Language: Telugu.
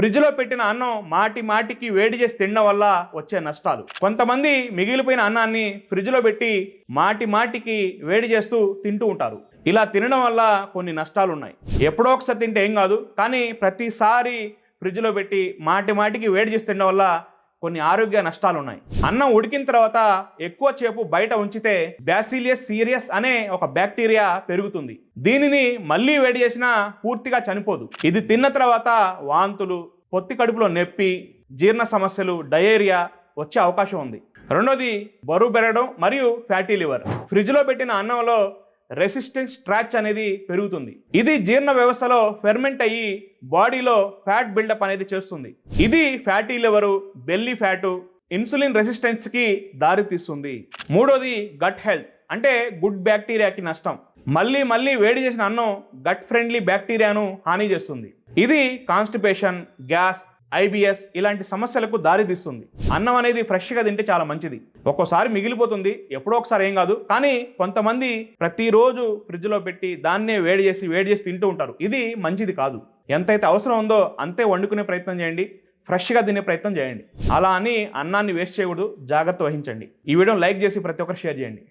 ఫ్రిడ్జ్లో పెట్టిన అన్నం మాటి మాటికి వేడి చేసి తినడం వల్ల వచ్చే నష్టాలు. కొంతమంది మిగిలిపోయిన అన్నాన్ని ఫ్రిడ్జ్లో పెట్టి మాటి మాటికి వేడి చేస్తూ తింటూ ఉంటారు. ఇలా తినడం వల్ల కొన్ని నష్టాలు ఉన్నాయి. ఎప్పుడో ఒకసారి తింటే ఏం కాదు, కానీ ప్రతిసారి ఫ్రిడ్జ్లో పెట్టి మాటి మాటికి వేడి చేసి తినడం వల్ల కొన్ని ఆరోగ్య నష్టాలు ఉన్నాయి. అన్నం ఉడికిన తర్వాత ఎక్కువ సేపు బయట ఉంచితే బ్యాసిలియస్ సీరియస్ అనే ఒక బ్యాక్టీరియా పెరుగుతుంది. దీనిని మళ్ళీ వేడి చేసినా పూర్తిగా చనిపోదు. ఇది తిన్న తర్వాత వాంతులు, పొత్తి కడుపులో నొప్పి, జీర్ణ సమస్యలు, డయేరియా వచ్చే అవకాశం ఉంది. రెండోది బరువు పెరగడం మరియు ఫ్యాటీ లివర్. ఫ్రిడ్జ్లో పెట్టిన అన్నంలో రెసిస్టెన్స్ స్ట్రాచ్ అనేది పెరుగుతుంది. ఇది జీర్ణ వ్యవస్థలో ఫెర్మెంట్ అయ్యి బాడీలో ఫ్యాట్ బిల్డప్ అనేది చేస్తుంది. ఇది fatty liver, belly fat, insulin రెసిస్టెన్స్కి దారి తీస్తుంది. మూడోది గట్ హెల్త్, అంటే గుడ్ బ్యాక్టీరియాకి నష్టం. మళ్ళీ మళ్ళీ వేడి చేసిన అన్నం గట్ ఫ్రెండ్లీ బ్యాక్టీరియాను హాని చేస్తుంది. ఇది కాన్స్టిపేషన్, గ్యాస్, ఐబిఎస్ ఇలాంటి సమస్యలకు దారితీస్తుంది. అన్నం అనేది ఫ్రెష్గా తింటే చాలా మంచిది. ఒక్కోసారి మిగిలిపోతుంది, ఎప్పుడో ఒకసారి ఏం కాదు, కానీ కొంతమంది ప్రతిరోజు ఫ్రిడ్జ్లో పెట్టి దాన్నే వేడి చేసి తింటూ ఉంటారు. ఇది మంచిది కాదు. ఎంతైతే అవసరం ఉందో అంతే వండుకునే ప్రయత్నం చేయండి, ఫ్రెష్గా తినే ప్రయత్నం చేయండి. అలా అని అన్నాన్ని వేస్ట్ చేయకూడదు, జాగ్రత్త వహించండి. ఈ వీడియోని లైక్ చేసి ప్రతి ఒక్కరు షేర్ చేయండి.